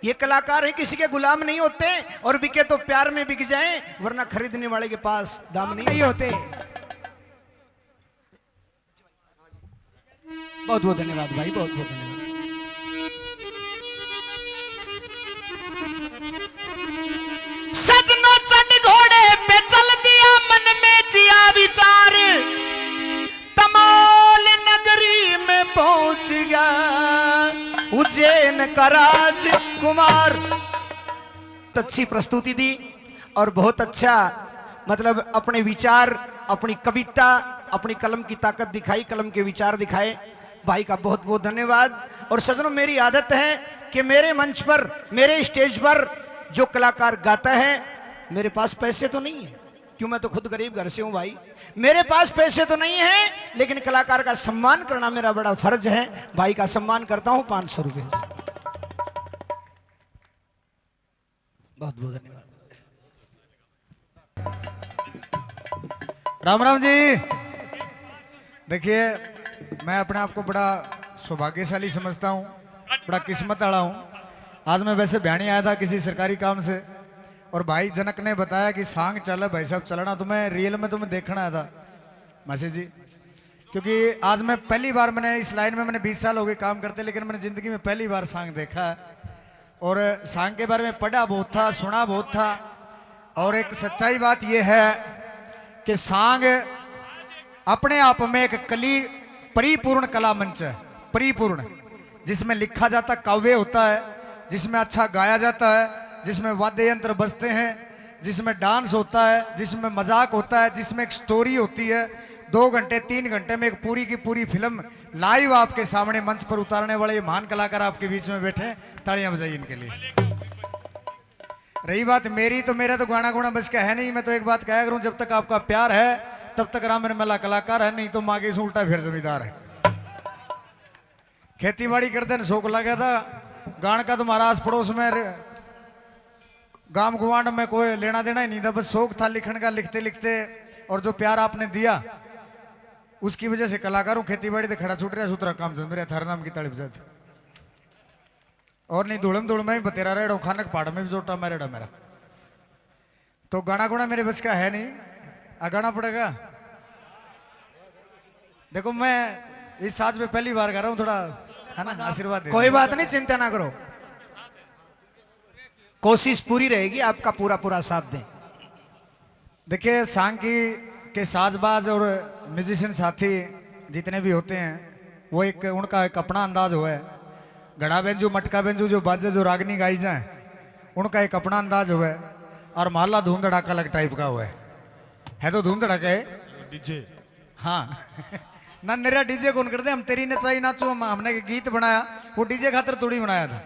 ये कलाकार है, किसी के गुलाम नहीं होते, और बिके तो प्यार में बिक जाएं, वरना खरीदने वाले के पास दाम नहीं होते। बहुत बहुत धन्यवाद भाई, बहुत बहुत धन्यवाद। सजनो चढ़ घोड़े पे चल दिया, मन में किया विचार, तमोल नगरी में पहुंच गया उज्जैन का राजकुमार। अच्छी प्रस्तुति दी और बहुत अच्छा, मतलब अपने विचार, अपनी कविता, अपनी कलम की ताकत दिखाई, कलम के विचार दिखाए। भाई का बहुत बहुत धन्यवाद। और सजनों, मेरी आदत है कि मेरे मंच पर, मेरे स्टेज पर जो कलाकार गाता है, मेरे पास पैसे तो नहीं है, क्यों, मैं तो खुद गरीब घर से हूं भाई, मेरे पास पैसे तो नहीं है, लेकिन कलाकार का सम्मान करना मेरा बड़ा फर्ज है। भाई का सम्मान करता हूं 500 रुपए। बहुत बहुत धन्यवाद। राम राम जी। देखिए, मैं अपने आप को बड़ा सौभाग्यशाली समझता हूँ, बड़ा किस्मत वाला हूँ। आज मैं वैसे बयानी आया था किसी सरकारी काम से, और भाई जनक ने बताया कि सांग चल भाई साहब चलना, तो मैं रियल में तुम्हें देखना आया था मासी जी, क्योंकि आज मैं पहली बार, मैंने इस लाइन में मैंने 20 साल हो गए काम करते, लेकिन मैंने जिंदगी में पहली बार सांग देखा है। और सांग के बारे में पढ़ा बहुत था, सुना बहुत था, और एक सच्चाई बात यह है कि सांग अपने आप में एक परिपूर्ण कला मंच है, परिपूर्ण, जिसमें लिखा जाता काव्य होता है, जिसमें अच्छा गाया जाता है, जिसमें वाद्य यंत्र बजते हैं, जिसमें डांस होता है, जिसमें मजाक होता है, जिसमें एक स्टोरी होती है। 2 घंटे 3 घंटे में एक पूरी की पूरी फिल्म लाइव आपके सामने मंच पर उतारने वाले ये महान कलाकार आपके बीच में बैठे हैं, तालियां बजाइए इनके लिए। रही बात मेरी, तो मेरा तो गाना गुना बस का है नहीं। मैं तो एक बात कहा करूं, जब तक आपका प्यार है तब तक राम निर्मला कलाकार है, नहीं तो मांगे से उल्टा फिर जमींदार है। खेती बाड़ी करते न शौक लगा था गान का, तो महाराज पड़ोस में गांव गुआंड में कोई लेना देना ही नहीं था, बस शौक था लिखने का, लिखते लिखते, और जो प्यार आपने दिया उसकी वजह से कलाकारों खेती बाड़ी से खड़ा छूट रहा सूत्रा काम चल मेरे थार नाम की ताड़ी बजा, और नहीं धूलम धूल में ही बतेरा रहा खानक पहाड़ में भी जोटा मेरा मेरा। तो गाना गुना मेरे बस का है नहीं, आ गाना पड़ेगा। देखो मैं इस साज में पहली बार गा रहा हूँ, थोड़ा है ना आशीर्वाद दे। कोई बात नहीं, चिंता ना करो, कोशिश पूरी रहेगी, आपका पूरा पूरा साथ दें। देखिए, सांग के साजबाज और म्यूजिशियन साथी जितने भी होते हैं, वो एक उनका एक अपना अंदाज हुआ है। घड़ा बेंजू, मटका बेंजू जो बाजे, जो रागनी गाई जाए, उनका एक अपना अंदाज हुआ है। और मोहल्ला धूम धड़ाका अलग टाइप का हुआ है तो धूम धड़ाका है डीजे। हाँ ना मेरा डीजे कौन करते, हम तेरी नचाई नाचो, हमने गीत बनाया, वो डीजे खातर थोड़ी बनाया था,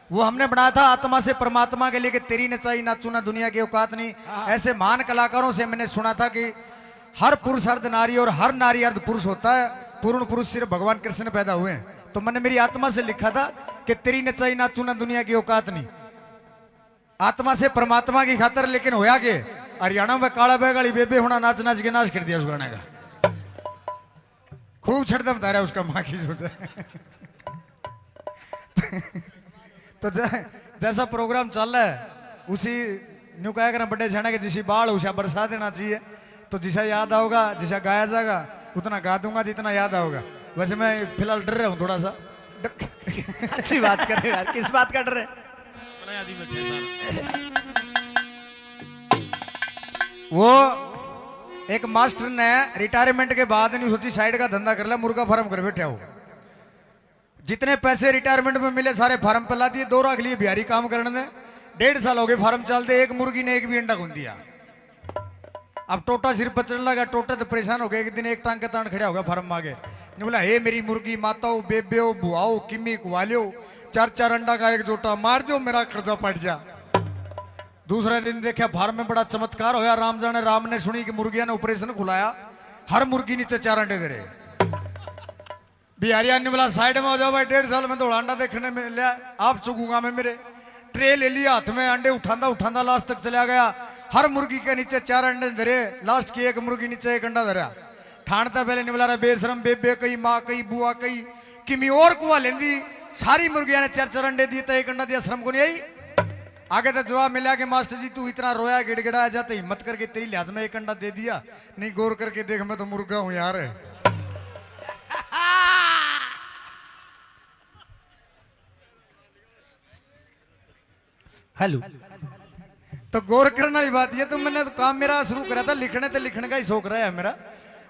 वो हमने बनाया था आत्मा से परमात्मा के लिए, कि तेरी नचाई नाचू ना दुनिया की औकात नहीं। ऐसे महान कलाकारों से मैंने सुना था कि हर पुरुष अर्ध नारी और हर नारी अर्ध पुरुष होता है, पूर्ण पुरुष सिर्फ भगवान कृष्ण पैदा हुए हैं। तो मैंने मेरी आत्मा से लिखा था कि तेरी नचाई नाचू ना दुनिया की औकात नहीं, आत्मा से परमात्मा की खातर। लेकिन होया के हरियाणा में काला बैगाड़ी बेबे होना नाच नाच के नाश कर दिया उस गाने का, खूब छड़दम तारा उसका माँ की सोचा। तो जैसा प्रोग्राम चल रहा है उसी न्यू कहा करना बड़े जाना के जिसी बाढ़ उसे बरसा देना चाहिए। तो जिसा याद आओगा, जिसा गाया जाएगा उतना गा दूंगा जितना याद आओगा। वैसे मैं फिलहाल डर रहा हूँ थोड़ा सा। अच्छी बात कर रहे यार, किस बात का डर है? वो एक मास्टर ने रिटायरमेंट के बाद नहीं सोची साइड का धंधा कर लिया, मुर्गा फार्म कर बैठा हो। जितने पैसे रिटायरमेंट में मिले सारे फार्म पे ला दिए, 2 लाख लिए बिहारी काम करने में। 1.5 साल हो गए फार्म चलते, एक मुर्गी ने एक भी अंडा घूम दिया। अब टोटा सिर पर चढ़ने लगा, टोटा तो परेशान हो गया। एक दिन एक टांग के तान खड़ा होगा फार्म आगे, ने बोला हे मेरी मुर्गी माताओ बेबेओ बुआओ किमी कुवालियो, 4 अंडा का एक जोटा मार दो मेरा खर्चा पट जा। दूसरे दिन देखा फार्म में बड़ा चमत्कार होया। राम जाने राम ने सुनी कि मुर्गिया ने ऑपरेशन खुलाया, हर मुर्गी नीचे 4 अंडे दे रहे। बिहारिया ने बोला साइड में हो जाओ भाई, 1.5 साल में तो अंडा देखने में लिया, आप चुगूंगा मैं। मेरे ट्रे ले लिया हाथ में, अंडे उठांदा उठांदा लास्ट तक चला गया। हर मुर्गी के नीचे 4 अंडे धरे, लास्ट की एक मुर्गी नीचे 1 अंडा धरा। ठाणता पहले ने बोला बेशरम बेबे कई माँ कई बुआ कई किमी और कुआ लेंदी सारी मुर्गियां ने 4 4 अंडे दिए तो 1 अंडा दिया, शर्म को नहीं आई? आगे तो जवाब मिला कि मास्टर जी तू इतना रोया गिड़गिड़ाया जाते हिम्मत करके तेरी लिहाज में 1 अंडा दे दिया, नहीं गौर करके देख मैं तो मुर्गा हूं यार। हेलो। तो गौर करने वाली बात ये, तो मैंने तो काम मेरा शुरू करा था लिखने, तो लिखने का ही शौक रहा है मेरा।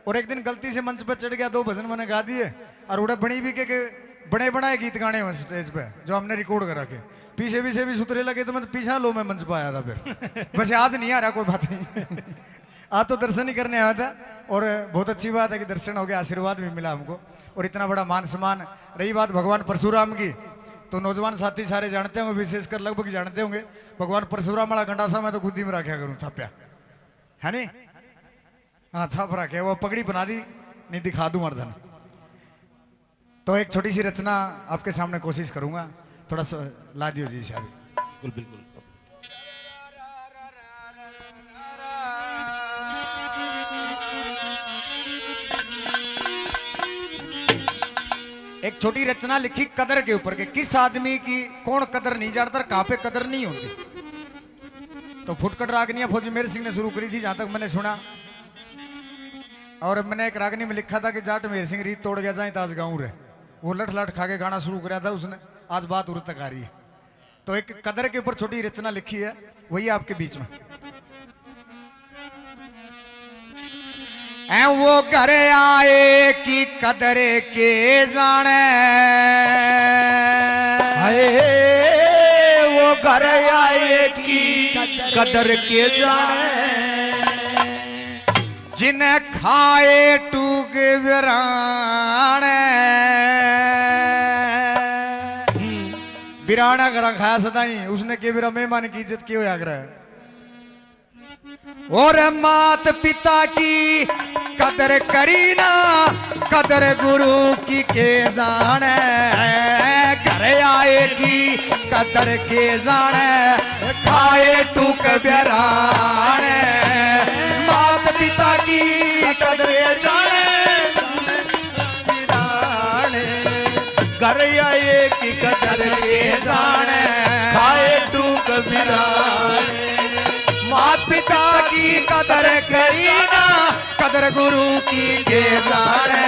और एक दिन गलती से मंच पर चढ़ गया, 2 भजन मैंने गा दिए और उड़े बनी भी के बड़े बनाए गीत गाने हुए स्टेज पे जो हमने रिकॉर्ड करा के, पीछे पीछे भी सुतरे लगे, तो मैं तो पीछा लो मैं मंच पर आया था फिर। वैसे आज नहीं आ रहा, कोई बात नहीं। आज तो दर्शन ही करने आया था और बहुत अच्छी बात है कि दर्शन हो गया, आशीर्वाद भी मिला हमको और इतना बड़ा मान सम्मान। रही बात भगवान परशुराम की, तो नौजवान साथी सारे जानते होंगे, विशेषकर लगभग जानते होंगे, भगवान परशुराम वाला गंडासा मैं तो गुद्दी में रखा करूं छाप्या, है नहीं? हाँ छाप रखे, वो पगड़ी बना दी, नहीं दिखा दूं मर्दन। तो एक छोटी सी रचना आपके सामने कोशिश करूंगा, थोड़ा सा ला दियो जी शादी। बिल्कुल बिल्कुल। एक छोटी रचना लिखी कदर के ऊपर के, किस आदमी की कौन कदर नहीं जानता, कहां पे कदर नहीं होती। तो फुटकट रागनियां फौजी मेर सिंह ने शुरू करी थी जहां तक मैंने सुना, और मैंने एक रागनी में लिखा था कि जाट मेर सिंह रीत तोड़ गया जाए ताज गाँव रे, वो लठ लठ खा के गाना शुरू कराया था उसने, आज बात उर तक आ रही है। तो एक कदर के ऊपर छोटी रचना लिखी है, वही आपके बीच में। वो घर आए की कदर के जाने, वो घर आए की कदर के जाने, जिन्हें खाए टूक बिराने। बिराना करा खाया सदाई, उसने के बिरा मेहमान की इज्जत क्यों आग्रह है। और मात पिता की कदर करी ना, कदर गुरु की के जाने, घर आए की कदर के जाने, खाए टूक बिराने। मात पिता की कदर जाने, घर आए की कदर के जाने, खाए टूक बिराने। मात पिता की कदर करी ना, कदर गुरु की के जाने।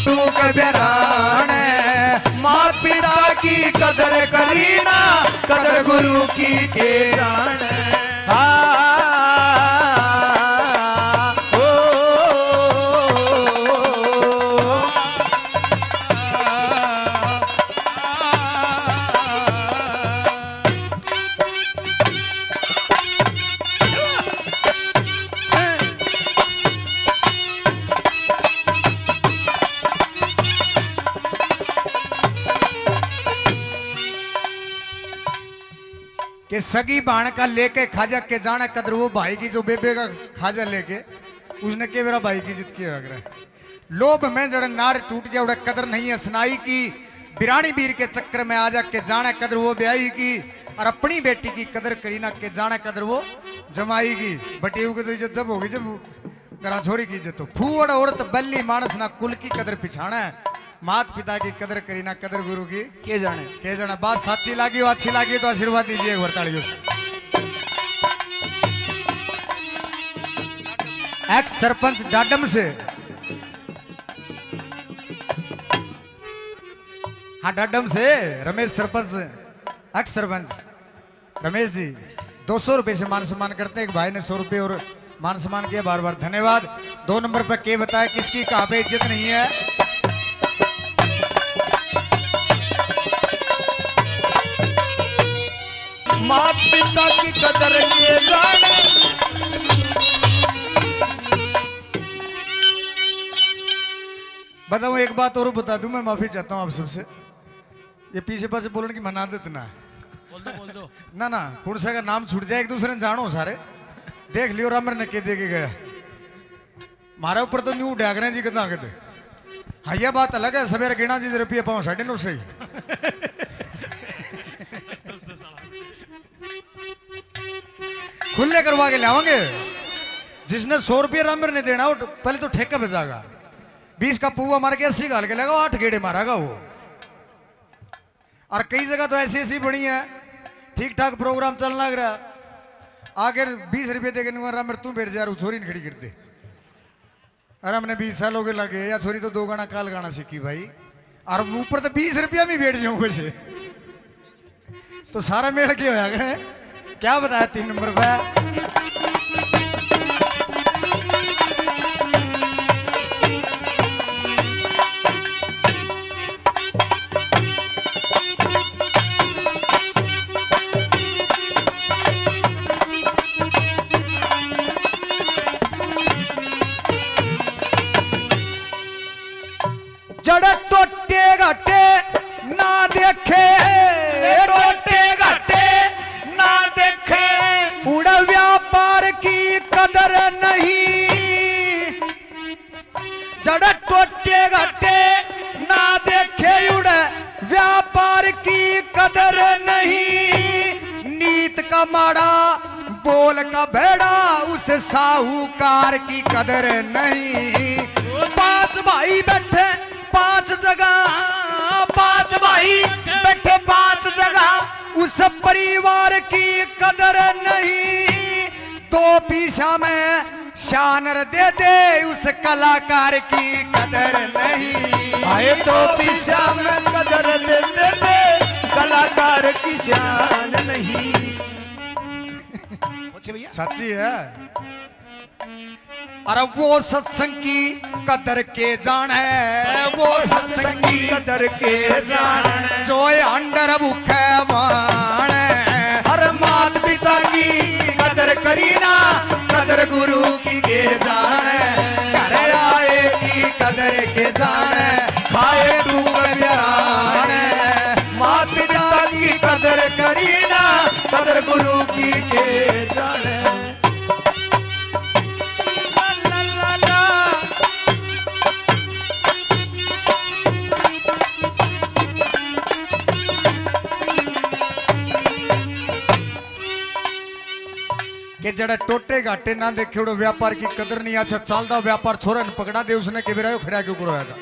टूक बिराने, मात पिता की कदर करी ना, कदर गुरु की के जाने। कि सगी बाण का लेके खाजा के जाना, कदर वो भाई की जो बेबे का खाजा लेके उसने के मेरा भाई की जिद की है। लोभ में जड़ नार टूट जाए, कदर नहीं है सनाई की। बिरानी बीर के चक्कर में आ जा के जाना, कदर वो ब्याही की। और अपनी बेटी की कदर करी ना के जाना, कदर वो जमाई की। बटी की तो इज्जत जब होगी जब करा छोरी की इज्जत। तो फूवड़ औरत बल्ली मानस ना कुल की कदर पिछाना है। मात पिता की कदर करी ना, कदर गुरु की के जाने। के जाना। बात सच्ची लगी हो, अच्छी लगी तो आशीर्वाद दीजिए एक बार तालियों से। एक्स सरपंच डाडम से, हाँ डाडम से रमेश सरपंच, एक्स सरपंच रमेश जी 200 रुपए से मान सम्मान करते हैं। एक भाई ने 100 रुपए और मान सम्मान किया, बार बार धन्यवाद। 2 नंबर पर के बताया किसकी कहाँ पे इज्जत नहीं है। मात पिता की कदर किए जाने। बताऊं एक बात और बता दूं, मैं माफी चाहता हूं आप सबसे। ये पीछे पासे बोलने की मनादत ना है। बोल दो ना ना कौन सा का नाम छूट जाए, एक दूसरे ने जानो सारे देख लियो। रामर ने के दे के गया मारा ऊपर तो न्यू डागरे जी कितना कहते। हाँ यह बात अलग है, सवेरे गिना जी रुपये पाओ 9.5 सही। खुले करवा के लाओगे। जिसने 100 रुपये रामर ने देना वो पहले तो ठेका बजाएगा, 20 का पुआ मार के 80 घाल के लगा, 8 गेड़े मारेगा वो। और कई जगह तो ऐसी ऐसी बनी है, ठीक ठाक प्रोग्राम चलने लग रहा, आगे 20 रुपये दे के रामर तू बैठ जा, छोरी नहीं खड़ी करते। अरे हमने 20 साल हो गए लगे, या छोरी तो 2 गाना काल गाना सीखी भाई, और ऊपर तो 20 रुपया में बैठ जाऊं वैसे तो सारा मेड़ के होया करे। क्या बताया 3 नंबर पे। जड़ टोटे घाटे ना देखे, टोटे घाटे ना देखे, उड़ व्यापार की कदर नहीं। जड़ टोटे घाटे ना देखे, उड़ व्यापार की कदर नहीं। नीत का माड़ा बोल का भेड़ा, उस साहूकार की कदर नहीं। 5 भाई बैठे 5 जगह, 5 भाई बैठे 5 जगह, उस परिवार की कदर नहीं। 2 पीछा में शानर दे दे, उस कलाकार की कदर नहीं। आए तो पीछा में कदर देते थे, कलाकार की शान नहीं। भैया सच्ची है। अरे वो सत्संग की कदर के जान है, वो सत्संग की कदर के जान, जो अंडर भूखे बाण। हर मात पिता की कदर करी ना, कदर गुरु की के जान। घर आए की कदर के जान, खाए डूब बिरान। मात पिता की कदर करी ना, कदर गुरु की के जान। कि जड़ा टोटे घाटे ना देखे उड़ो व्यापार की कदर नहीं। अच्छा चालदा व्यापार छोरा ने पकड़ा दे, उसने के बिरायो खड़ा क्यों करवाया था।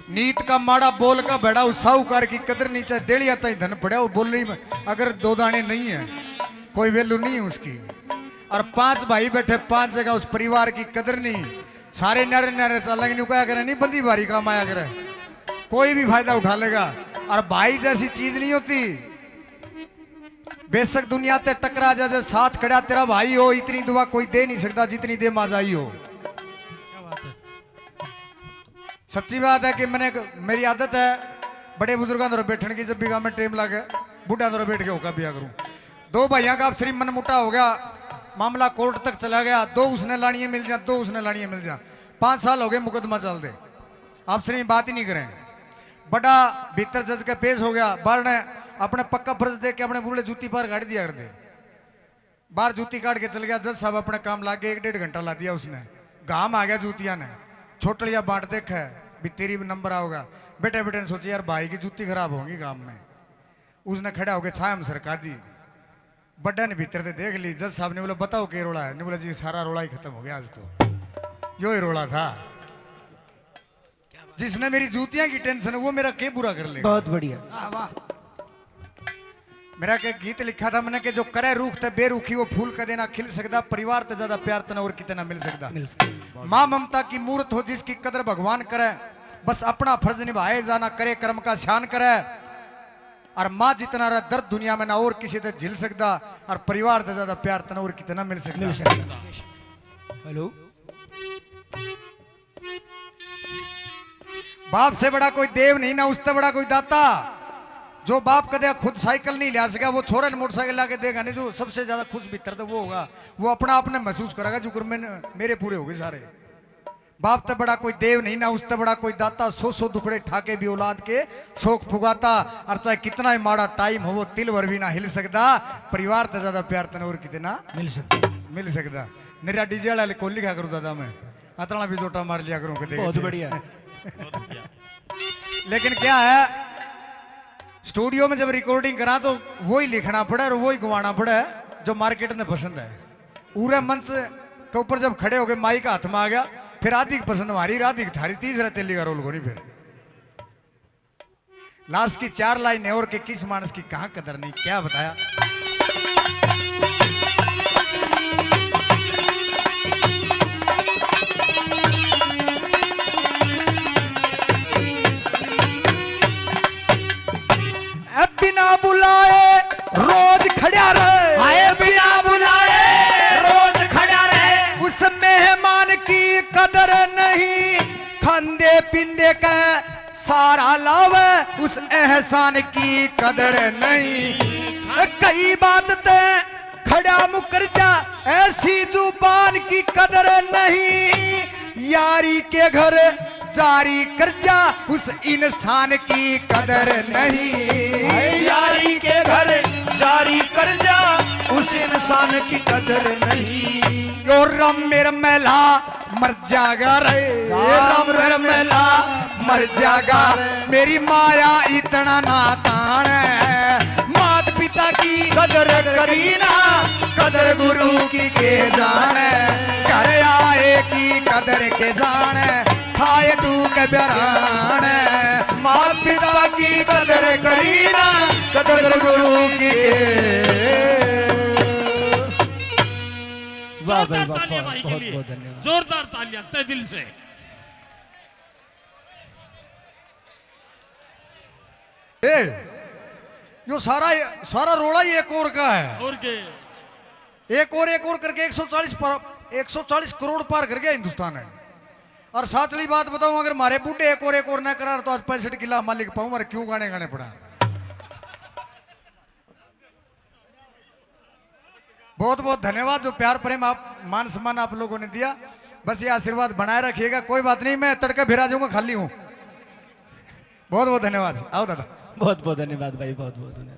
नीत का माड़ा बोल का बड़ा, उस साहूकार की कदर नहीं। चाहे देड़िया तई धन पड़ा, वो बोल रही अगर 2 दाने नहीं है कोई वैल्यू नहीं है उसकी। और 5 भाई बैठे 5 जगह, उस परिवार की कदर नहीं। सारे नारे नारे अलग नहीं क्या करे, नहीं बंदी भारी काम आया करे, कोई भी फायदा उठा लेगा। और भाई जैसी चीज नहीं होती, बेशक दुनिया ते टकरा जैसे साथ खड़ा तेरा भाई हो, इतनी दुआ कोई दे नहीं सकता जितनी दे माजाई हो। सच्ची बात है कि मैंने, मेरी आदत है बड़े बुजुर्गों द्वारा बैठने की, जब भी काम में टाइम लगे बुढ़ा द्वारा बैठ के होगा बिया करूं। 2 भाइयों का आप मन मुटा हो गया, मामला कोर्ट तक चला गया, 2 उसने लाड़ियां मिल जा, 2 उसने लाड़ियां मिल जा, 5 साल हो गए मुकदमा चल दे, आप श्री बात ही नहीं करें। बड़ा भीतर जज के पेश हो गया, बाहर ने अपने पक्का फर्ज दे के अपने बुरे जूती पर गाड़ी दिया कर दे, बाहर जूती काट के चल गया। जज साहब अपने काम ला के 1-1.5 घंटा ला दिया उसने, घाम आ गया जूतिया ने, छोटलिया बांट देख है भी तेरी भी नंबर आओगा। बेटे बेटे ने सोची यार भाई की जूती खराब होगी गांव में, उसने खड़ा होकर छाया सरका दी। बड्डा ने भीतर से देख ली, जज साहब ने बोला बताओ क्या रोड़ा है, ने बोला जी सारा रोड़ा ही खत्म हो गया, आज तो यो ही रोड़ा था। जिसने मेरी जूतियां की टेंशन है वो मेरा क्या बुरा कर लेगा। बहुत बढ़िया। मेरा के गीत लिखा था मैंने कि जो करे रूख ते बेरूखी वो फूल का देना खिल सकता, परिवार ते ज्यादा प्यार तना और कितना मिल सकता। माँ ममता की मूर्त हो जिसकी कदर भगवान करे, बस अपना फर्ज निभाए जाना करे कर्म का शान करे। और माँ जितना रहा दर्द दुनिया में ना और किसी से झिल सकता, और परिवार से ज्यादा प्यार तना और कितना मिल सकता। हेलो, बाप से बड़ा कोई देव नहीं, ना उससे बड़ा कोई दाता। जो बाप कदे खुद साइकिल नहीं ला सका वो छोरा ने मोटरसाइकिल ला के देगा नहीं। जो सबसे ज्यादा खुश भीतर तो वो होगा, वो अपना आपने महसूस करेगा जो मेरे पूरे हो गए सारे। बाप तो बड़ा कोई देव नहीं, ना उससे बड़ा कोई दाता। 100 दुखड़े ठाके भी औलाद के शोक फुगाता, और चाहे कितना ही माड़ा टाइम हो वो तिल भर भी ना हिल सकता। परिवार तो ज्यादा प्यार तना और कितना मिल सकता। मेरा डीजे वाले को लिखा करूँ दादा, मैं अतना भी जोटा मार लिया करूँ। बहुत बढ़िया। लेकिन क्या है, स्टूडियो में जब रिकॉर्डिंग करा तो वो ही लिखना पड़ा और वो ही गवाना पड़ा। जो मार्केट में पसंद है। पूरे मंच के ऊपर जब खड़े हो गए माई का हाथ में आ गया, फिर आधी की पसंद हमारी, आधी की थारी, तीसरा तेली का रोल को नहीं। फिर लास्ट की 4 लाइन और के किस मानस की कहां कदर नहीं, क्या बताया। बिना बुलाए रोज खड़ा रहे, आए बिना बुलाए रोज खड़ा रहे। उस मेहमान की कदर नहीं, खांदे पींदे का सारा लावे, उस एहसान की कदर नहीं। कई बात ते खड़ा मुकर जा, ऐसी जुबान की कदर नहीं। यारी के घर जारी कर जा, उस इंसान की कदर नहीं। यारी के घर जारी कर जा, उस इंसान की कदर नहीं। यो रम मेर मेला मर जागा रे, रम मेर मेला मर जागा। मेरी माया इतना नादान है, मात पिता की कदर करीना, कदर गुरु की के जाने। घर आए की कदर के जाने, खाए तू के बरान। मात पिता की कदर करीना, कदर गुरु की के। वाह भाई जोरदार वाह, तालियां भाई के बहुत लिए, बहुत धन्यवाद। जोरदार तालियां तहे दिल से। यो सारा रोड़ा ही एक और का है। और के एक और करके 140 करोड़ पार कर गया हिंदुस्तान है। और साचली बात बताऊं, अगर मारे बूढ़े एक और ना करा तो आज 65 किला मालिक पाऊं। मारे क्यों गाने पड़ा। बहुत बहुत धन्यवाद, जो प्यार प्रेम आप मान सम्मान आप लोगों ने दिया। बस ये आशीर्वाद बनाए रखिएगा। कोई बात नहीं, मैं तड़के फिर आ जाऊंगा, खाली हूं। बहुत बहुत धन्यवाद। आओ दादा। बहुत बहुत धन्यवाद भाई, बहुत बहुत धन्यवाद।